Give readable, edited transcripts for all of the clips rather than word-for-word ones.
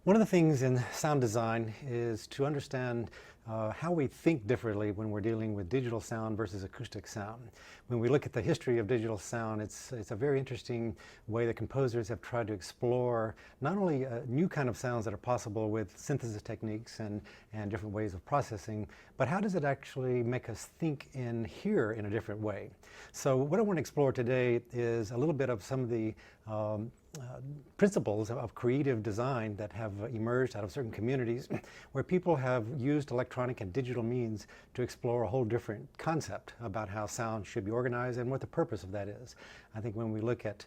One of the things in sound design is to understand how we think differently when we're dealing with digital sound versus acoustic sound. When we look at the history of digital sound, it's a very interesting way that composers have tried to explore not only new kind of sounds that are possible with synthesis techniques and different ways of processing, but how does it actually make us think and hear in a different way? So what I want to explore today is a little bit of some of the principles of creative design that have emerged out of certain communities where people have used electronic and digital means to explore a whole different concept about how sound should be organized and what the purpose of that is. I think when we look at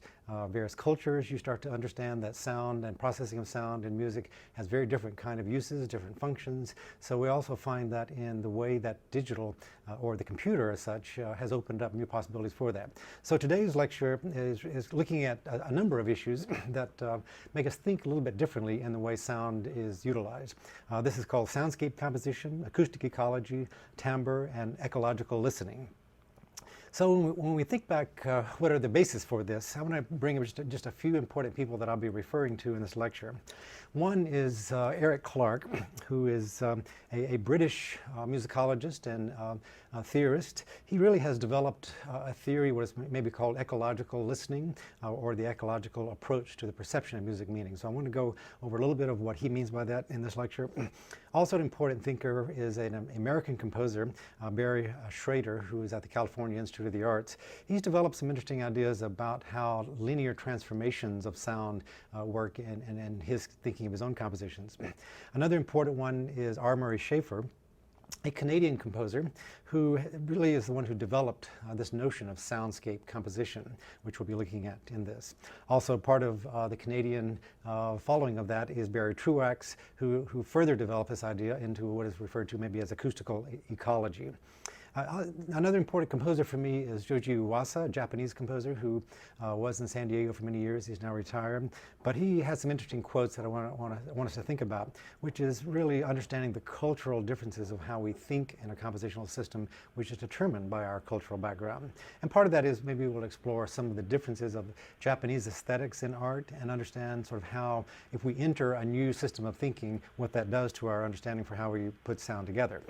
various cultures, you start to understand that sound and processing of sound in music has very different kind of uses, different functions. So we also find that in the way that digital or the computer as such has opened up new possibilities for that. So today's lecture is looking at a number of issues that make us think a little bit differently in the way sound is utilized. This is called soundscape composition, acoustic ecology, timbre, and ecological listening. So when we think back, what are the bases for this? I want to bring up just a few important people that I'll be referring to in this lecture. One is Eric Clark, who is a British musicologist and a theorist. He really has developed a theory, what is maybe called ecological listening, or the ecological approach to the perception of music meaning. So I want to go over a little bit of what he means by that in this lecture. Also an important thinker is an American composer, Barry Schrader, who is at the California Institute of the Arts. He's developed some interesting ideas about how linear transformations of sound work and his thinking of his own compositions. Another important one is R. Murray Schafer, a Canadian composer who really is the one who developed this notion of soundscape composition, which we'll be looking at in this. Also part of the Canadian following of that is Barry Truax, who further developed this idea into what is referred to maybe as acoustical ecology. Another important composer for me is Joji Uwasa, a Japanese composer who was in San Diego for many years. He's now retired. But he has some interesting quotes that I want us to think about, which is really understanding the cultural differences of how we think in a compositional system, which is determined by our cultural background. And part of that is maybe we'll explore some of the differences of Japanese aesthetics in art and understand sort of how, if we enter a new system of thinking, what that does to our understanding for how we put sound together.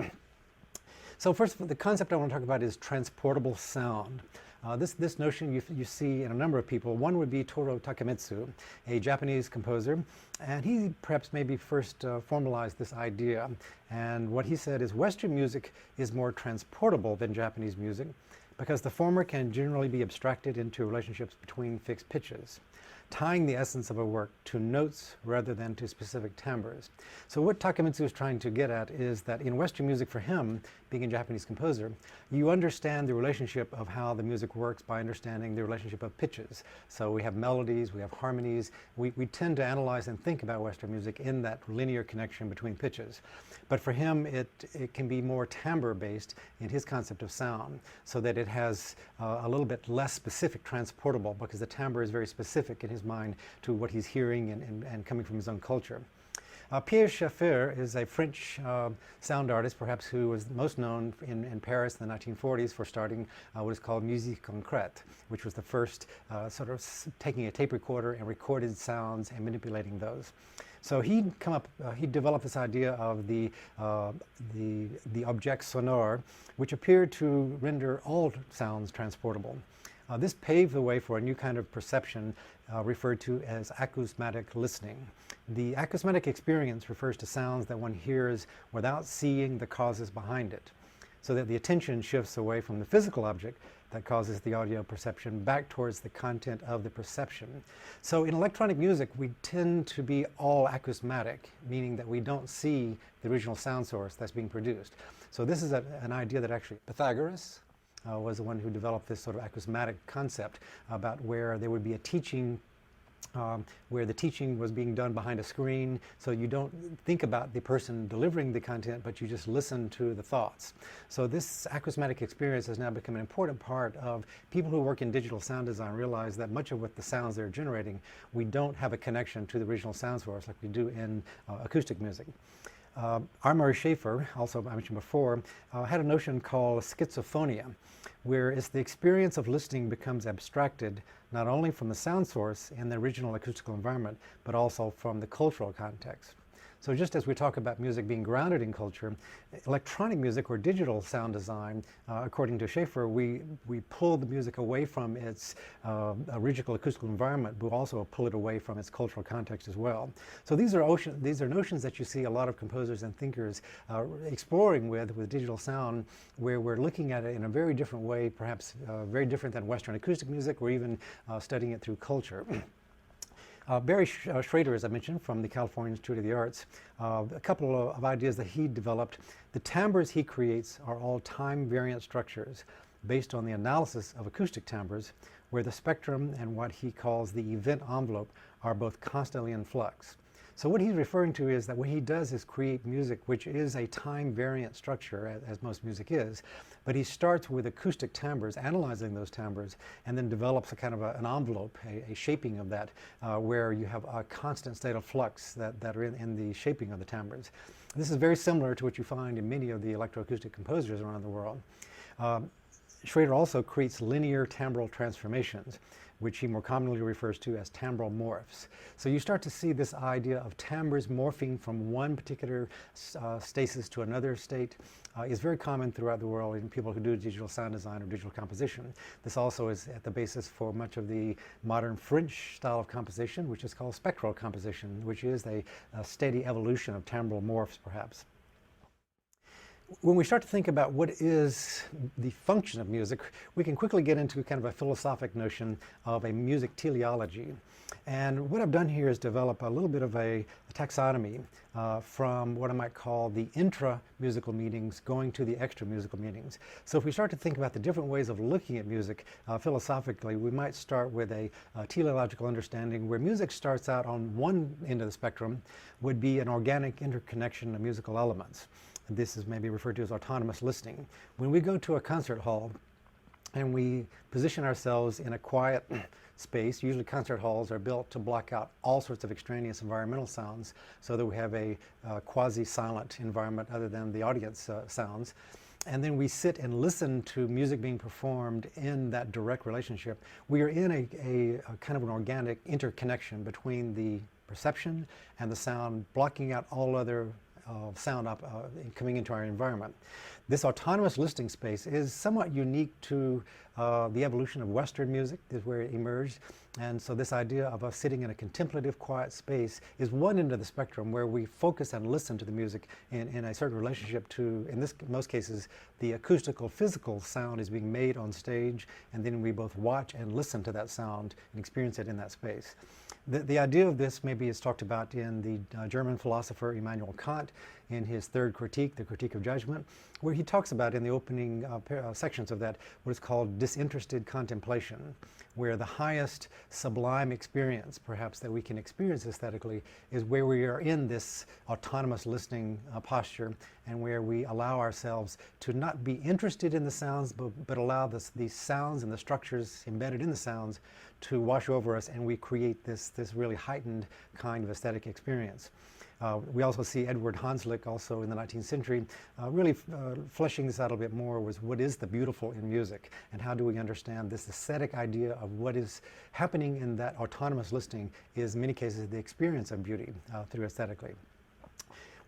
So first, the concept I want to talk about is transportable sound. This notion you see in a number of people. One would be Toru Takemitsu, a Japanese composer, and he perhaps maybe first formalized this idea. And what he said is Western music is more transportable than Japanese music because the former can generally be abstracted into relationships between fixed pitches, tying the essence of a work to notes rather than to specific timbres. So what Takemitsu is trying to get at is that in Western music, for him, being a Japanese composer, you understand the relationship of how the music works by understanding the relationship of pitches. So we have melodies, we have harmonies. We tend to analyze and think about Western music in that linear connection between pitches. But for him, it can be more timbre-based in his concept of sound, so that it has a little bit less specific transportable, because the timbre is very specific in his mind to what he's hearing and coming from his own culture. Pierre Schaeffer is a French sound artist, perhaps who was most known in Paris in the 1940s for starting what is called musique concrète, which was the first sort of taking a tape recorder and recorded sounds and manipulating those. So he developed this idea of the object sonore, which appeared to render all sounds transportable. This paved the way for a new kind of perception referred to as acousmatic listening. The acousmatic experience refers to sounds that one hears without seeing the causes behind it, so that the attention shifts away from the physical object that causes the audio perception back towards the content of the perception. So in electronic music, we tend to be all acousmatic, meaning that we don't see the original sound source that's being produced. So this is an idea that actually Pythagoras was the one who developed this sort of acousmatic concept about where there would be a teaching where the teaching was being done behind a screen, so you don't think about the person delivering the content, but you just listen to the thoughts. So this acousmatic experience has now become an important part of people who work in digital sound design realize that much of what the sounds they're generating, we don't have a connection to the original sound source like we do in acoustic music. R. Murray Schafer, also I mentioned before, had a notion called schizophonia, where it's the experience of listening becomes abstracted not only from the sound source in the original acoustical environment, but also from the cultural context. So just as we talk about music being grounded in culture, electronic music or digital sound design, according to Schafer, we pull the music away from its original acoustical environment, but also pull it away from its cultural context as well. So these are notions that you see a lot of composers and thinkers exploring with digital sound, where we're looking at it in a very different way, perhaps very different than Western acoustic music, or even studying it through culture. Barry Schrader, as I mentioned, from the California Institute of the Arts, a couple of ideas that he developed. The timbres he creates are all time-variant structures based on the analysis of acoustic timbres, where the spectrum and what he calls the event envelope are both constantly in flux. So what he's referring to is that what he does is create music which is a time-variant structure, as most music is, but he starts with acoustic timbres, analyzing those timbres, and then develops a kind of an envelope, a shaping of that, where you have a constant state of flux that are in the shaping of the timbres. This is very similar to what you find in many of the electroacoustic composers around the world. Schrader also creates linear timbral transformations, which he more commonly refers to as timbral morphs. So you start to see this idea of timbres morphing from one particular stasis to another state is very common throughout the world in people who do digital sound design or digital composition. This also is at the basis for much of the modern French style of composition, which is called spectral composition, which is a steady evolution of timbral morphs, perhaps. When we start to think about what is the function of music, we can quickly get into kind of a philosophic notion of a music teleology. And what I've done here is develop a little bit of a taxonomy from what I might call the intra-musical meanings going to the extra-musical meanings. So if we start to think about the different ways of looking at music philosophically, we might start with a teleological understanding where music starts out on one end of the spectrum would be an organic interconnection of musical elements. This is maybe referred to as autonomous listening. When we go to a concert hall and we position ourselves in a quiet space, usually concert halls are built to block out all sorts of extraneous environmental sounds so that we have a quasi-silent environment other than the audience sounds. And then we sit and listen to music being performed in that direct relationship. We are in a kind of an organic interconnection between the perception and the sound, blocking out all other sound coming into our environment. This autonomous listening space is somewhat unique to the evolution of Western music, is where it emerged. And so this idea of us sitting in a contemplative, quiet space is one end of the spectrum where we focus and listen to the music in a certain relationship to, in most cases, the acoustical, physical sound is being made on stage, and then we both watch and listen to that sound and experience it in that space. The idea of this maybe is talked about in the German philosopher Immanuel Kant in his third critique, the Critique of Judgment, where he talks about in the opening sections of that what is called disinterested contemplation, where the highest sublime experience, perhaps, that we can experience aesthetically is where we are in this autonomous listening posture, and where we allow ourselves to not be interested in the sounds, but allow these sounds and the structures embedded in the sounds to wash over us, and we create this really heightened kind of aesthetic experience. We also see Edward Hanslick, also in the 19th century, really fleshing this out a little bit more, was what is the beautiful in music, and how do we understand this aesthetic idea of what is happening in that autonomous listening is, in many cases, the experience of beauty through aesthetically.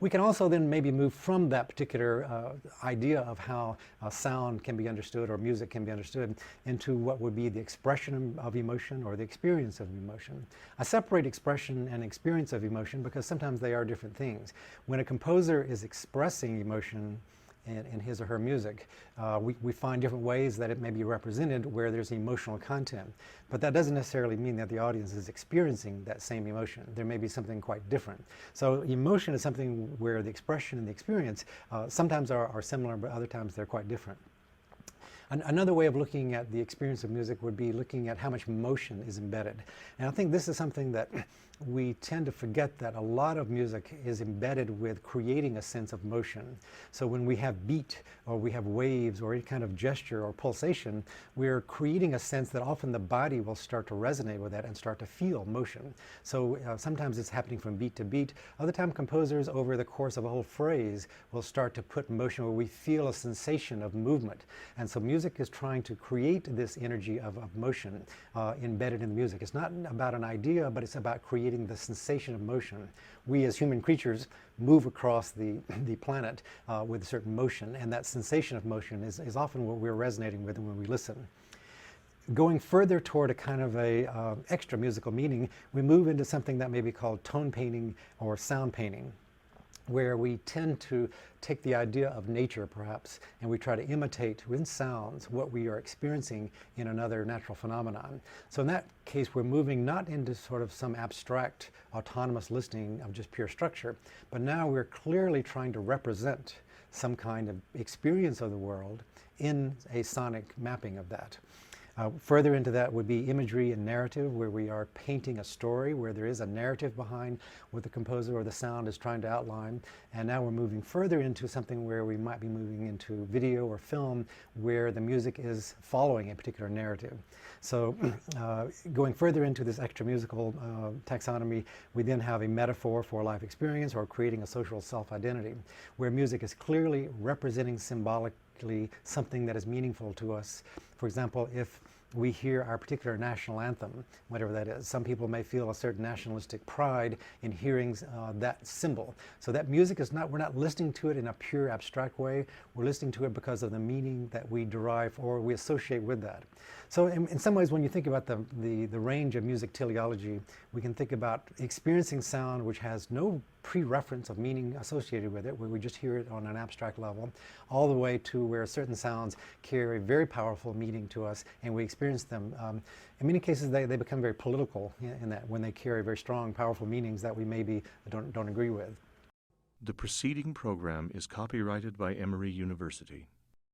We can also then maybe move from that particular idea of how sound can be understood or music can be understood into what would be the expression of emotion or the experience of emotion. I separate expression and experience of emotion because sometimes they are different things. When a composer is expressing emotion in his or her music, we find different ways that it may be represented where there's emotional content. But that doesn't necessarily mean that the audience is experiencing that same emotion. There may be something quite different. So emotion is something where the expression and the experience sometimes are similar, but other times they're quite different. Another way of looking at the experience of music would be looking at how much motion is embedded. And I think this is something that we tend to forget that a lot of music is embedded with creating a sense of motion. So when we have beat or we have waves or any kind of gesture or pulsation, we're creating a sense that often the body will start to resonate with that and start to feel motion. So sometimes it's happening from beat to beat. Other times composers over the course of a whole phrase will start to put motion where we feel a sensation of movement. And so music is trying to create this energy of motion embedded in the music. It's not about an idea, but it's about creating the sensation of motion. We as human creatures move across the planet with a certain motion, and that sensation of motion is often what we're resonating with when we listen. Going further toward a kind of a extra musical meaning, we move into something that may be called tone painting or sound painting, where we tend to take the idea of nature perhaps and we try to imitate in sounds what we are experiencing in another natural phenomenon. So in that case we're moving not into sort of some abstract autonomous listening of just pure structure, but now we're clearly trying to represent some kind of experience of the world in a sonic mapping of that. Further into that would be imagery and narrative, where we are painting a story, where there is a narrative behind what the composer or the sound is trying to outline. And now we're moving further into something where we might be moving into video or film, where the music is following a particular narrative. So going further into this extra musical taxonomy, we then have a metaphor for life experience or creating a social self-identity, where music is clearly representing symbolically something that is meaningful to us. For example, if we hear our particular national anthem, whatever that is, some people may feel a certain nationalistic pride in hearing that symbol. So that music is not, we're not listening to it in a pure abstract way, we're listening to it because of the meaning that we derive or we associate with that. So in some ways when you think about the range of music teleology, we can think about experiencing sound which has no pre-reference of meaning associated with it, where we just hear it on an abstract level, all the way to where certain sounds carry very powerful meaning to us and we experience them. In many cases they become very political in that, when they carry very strong, powerful meanings that we maybe don't agree with. The preceding program is copyrighted by Emory University.